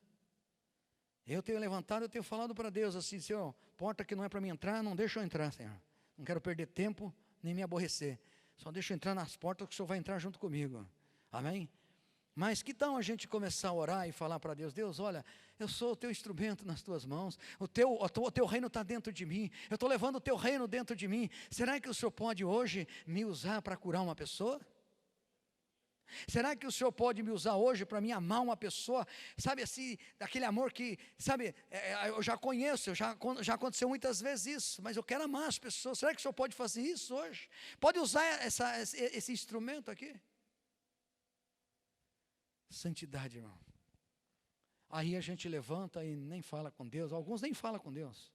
Eu tenho levantado, eu tenho falado para Deus assim: Senhor, porta que não é para mim entrar, não deixa eu entrar, Senhor. Não quero perder tempo, nem me aborrecer. Só deixa eu entrar nas portas que o Senhor vai entrar junto comigo. Amém? Mas que tal a gente começar a orar e falar para Deus: Deus, olha, eu sou o Teu instrumento nas Tuas mãos, o teu reino está dentro de mim, eu estou levando o Teu reino dentro de mim. Será que o Senhor pode hoje me usar para curar uma pessoa? Será que o Senhor pode me usar hoje para me amar uma pessoa? Sabe assim, aquele amor que, sabe, eu já conheço, já aconteceu muitas vezes isso, mas eu quero amar as pessoas. Será que o Senhor pode fazer isso hoje? Pode usar esse instrumento aqui? Santidade, irmão. Aí a gente levanta e nem fala com Deus. Alguns nem falam com Deus.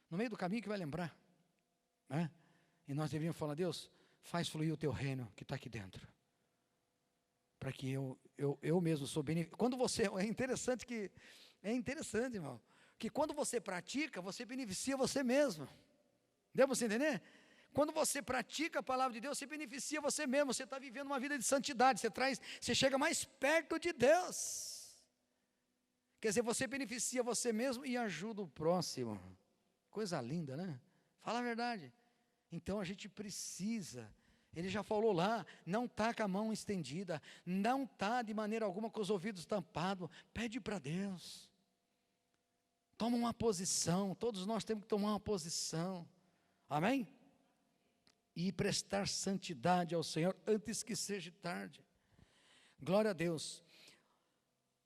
No meio do caminho que vai lembrar, né? E nós devíamos falar: Deus, faz fluir o Teu reino que está aqui dentro, para que eu mesmo sou beneficiado. Quando você, é interessante, irmão, que quando você pratica, você beneficia você mesmo. Deu para você entender? Quando você pratica a palavra de Deus, você beneficia você mesmo. Você está vivendo uma vida de santidade. Você chega mais perto de Deus. Quer dizer, você beneficia você mesmo e ajuda o próximo. Coisa linda, né? Fala a verdade. Então a gente precisa. Ele já falou lá: não está com a mão estendida, não está de maneira alguma com os ouvidos tampados. Pede para Deus. Toma uma posição. Todos nós temos que tomar uma posição. Amém? E prestar santidade ao Senhor antes que seja tarde. Glória a Deus.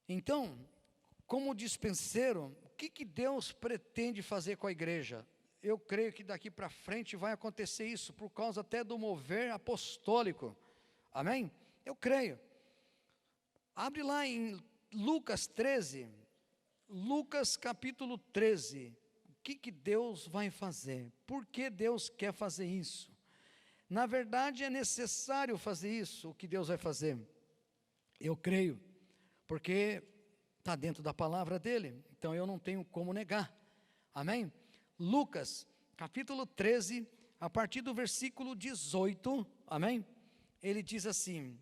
Então, como dispenseiro, o que Deus pretende fazer com a igreja? Eu creio que daqui para frente vai acontecer isso, por causa até do mover apostólico. Amém? Eu creio. Abre lá em Lucas 13. Lucas capítulo 13. O que Deus vai fazer? Por que Deus quer fazer isso? Na verdade, é necessário fazer isso, o que Deus vai fazer. Eu creio, porque está dentro da palavra dEle, então eu não tenho como negar. Amém? Lucas, capítulo 13, a partir do versículo 18, amém? Ele diz assim,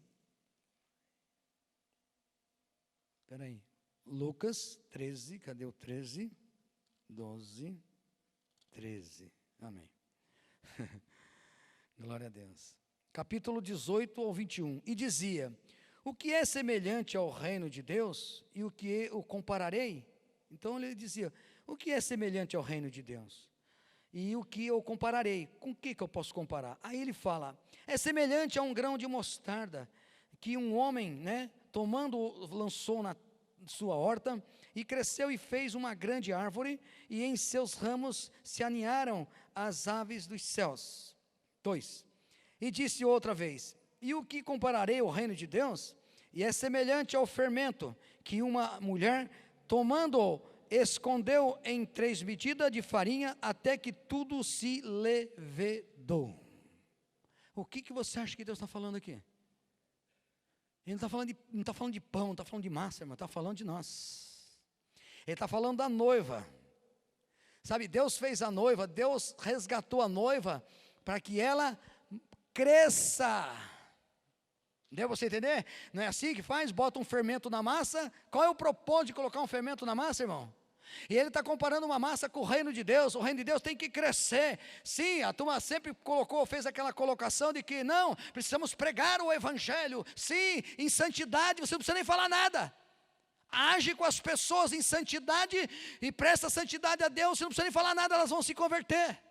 espera aí, Lucas 13, cadê o 13? 12, 13, amém. Glória a Deus. Capítulo 18 ao 21. E dizia: o que é semelhante ao reino de Deus e o que o compararei? Então ele dizia: o que é semelhante ao reino de Deus? E o que eu compararei? Com o que eu posso comparar? Aí ele fala: é semelhante a um grão de mostarda, que um homem, tomando, lançou na sua horta, e cresceu e fez uma grande árvore, e em seus ramos se aninharam as aves dos céus. 2. E disse outra vez: e o que compararei ao reino de Deus? E é semelhante ao fermento, que uma mulher, tomando-o, escondeu em 3 medidas de farinha, até que tudo se levedou. O que você acha que Deus está falando aqui? Ele não está falando de pão, não está falando de massa, irmão, está falando de nós. Ele está falando da noiva. Sabe, Deus fez a noiva, Deus resgatou a noiva, para que ela cresça. Deu para você entender? Não é assim que faz? Bota um fermento na massa. Qual é o propósito de colocar um fermento na massa, irmão? E ele está comparando uma massa com o reino de Deus. O reino de Deus tem que crescer. Sim, a turma sempre fez aquela colocação de que não, precisamos pregar o evangelho. Sim, em santidade, você não precisa nem falar nada. Age com as pessoas em santidade e presta santidade a Deus. Você não precisa nem falar nada, elas vão se converter.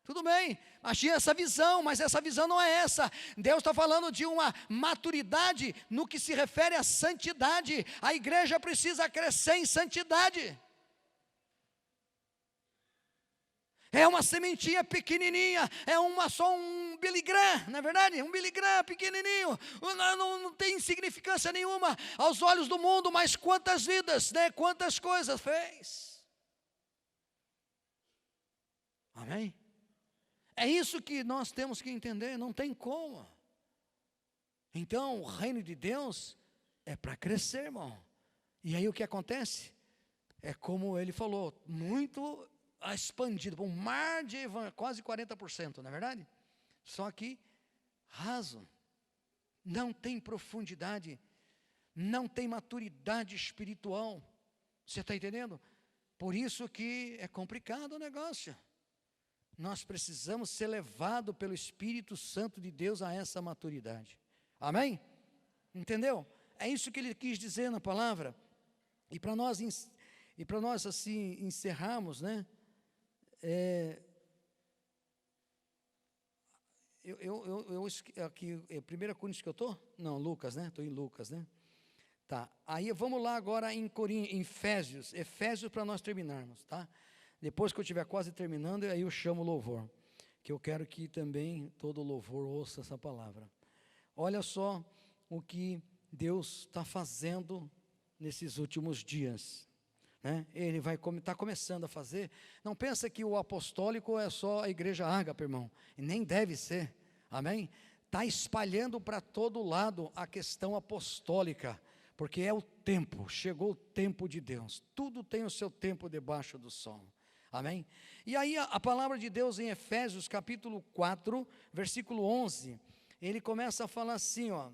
Tudo bem, Tinha essa visão, mas essa visão não é essa. Deus está falando de uma maturidade no que se refere à santidade. A igreja precisa crescer em santidade. É uma sementinha pequenininha, só um biligrã, não é verdade? Um biligrã pequenininho, não tem insignificância nenhuma aos olhos do mundo, mas quantas vidas, né? Quantas coisas fez. Amém? É isso que nós temos que entender, não tem como. Então, o reino de Deus é para crescer, irmão. E aí o que acontece? É como ele falou, muito expandido, um mar de quase 40%, não é verdade? Só que raso, não tem profundidade, não tem maturidade espiritual. Você está entendendo? Por isso que é complicado o negócio. Nós precisamos ser levados pelo Espírito Santo de Deus a essa maturidade. Amém? Entendeu? É isso que ele quis dizer na palavra. E para nós assim encerrarmos, né? Aqui, 1 Coríntios que eu estou? Não, Lucas, né? Estou em Lucas, né? Tá, aí vamos lá agora em Efésios para nós terminarmos, tá? Depois que eu estiver quase terminando, aí eu chamo o louvor, que eu quero que também todo louvor ouça essa palavra. Olha só o que Deus está fazendo nesses últimos dias. Né? Ele está começando a fazer. Não pensa que o apostólico é só a igreja Ágape, irmão, e nem deve ser, amém? Está espalhando para todo lado a questão apostólica, porque é o tempo, chegou o tempo de Deus, tudo tem o seu tempo debaixo do sol, amém? E aí a palavra de Deus em Efésios capítulo 4, versículo 11, ele começa a falar assim, ó,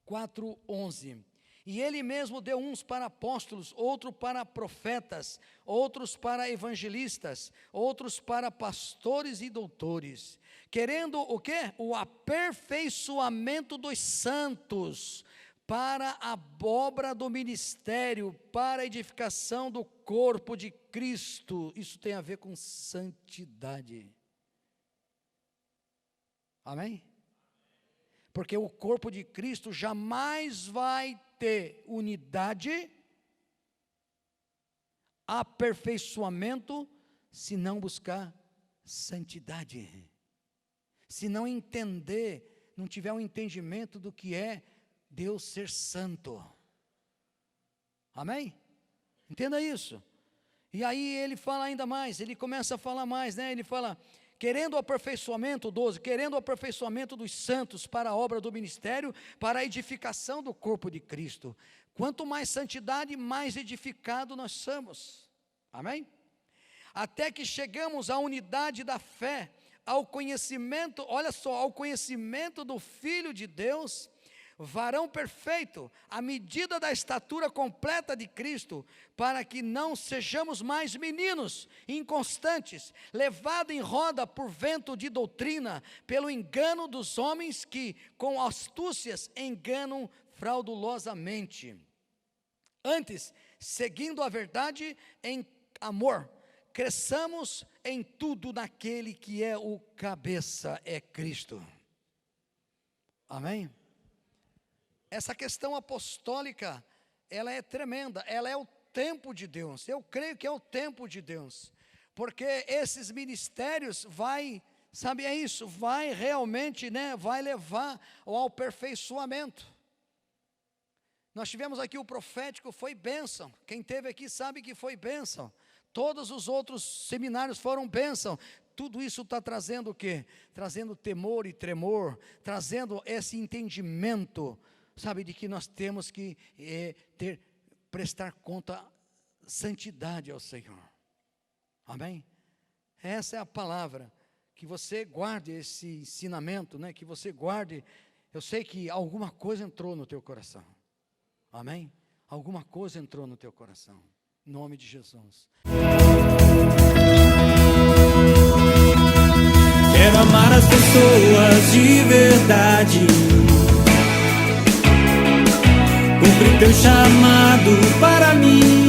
4:11, e ele mesmo deu uns para apóstolos, outros para profetas, outros para evangelistas, outros para pastores e doutores, querendo o quê? O aperfeiçoamento dos santos, para a obra do ministério, para a edificação do corpo de Cristo. Isso tem a ver com santidade. Amém? Porque o corpo de Cristo jamais vai ter unidade, aperfeiçoamento, se não buscar santidade. Se não entender, não tiver um entendimento do que é Deus ser santo. Amém? Entenda isso. E aí ele fala ainda mais, ele começa a falar mais, né? Ele fala, querendo o aperfeiçoamento, 12, querendo o aperfeiçoamento dos santos para a obra do ministério, para a edificação do corpo de Cristo. Quanto mais santidade, mais edificado nós somos. Amém? Até que chegamos à unidade da fé, ao conhecimento, olha só, ao conhecimento do Filho de Deus, varão perfeito, à medida da estatura completa de Cristo, para que não sejamos mais meninos, inconstantes, levados em roda por vento de doutrina, pelo engano dos homens que, com astúcias, enganam fraudulosamente. Antes, seguindo a verdade em amor, cresçamos em tudo naquele que é o cabeça, é Cristo. Amém? Essa questão apostólica, ela é tremenda, ela é o tempo de Deus, eu creio que é o tempo de Deus, porque esses ministérios vai realmente, né, vai levar ao aperfeiçoamento. Nós tivemos aqui o profético, foi bênção, quem teve aqui sabe que foi bênção, todos os outros seminários foram bênção. Tudo isso está trazendo o quê? Trazendo temor e tremor, trazendo esse entendimento, sabe, de que nós temos que prestar conta, santidade ao Senhor. Amém? Essa é a palavra, que você guarde esse ensinamento, né? Que você guarde, eu sei que alguma coisa entrou no teu coração. Amém? Alguma coisa entrou no teu coração, em nome de Jesus. Quero amar as pessoas de verdade, cumprir teu chamado para mim.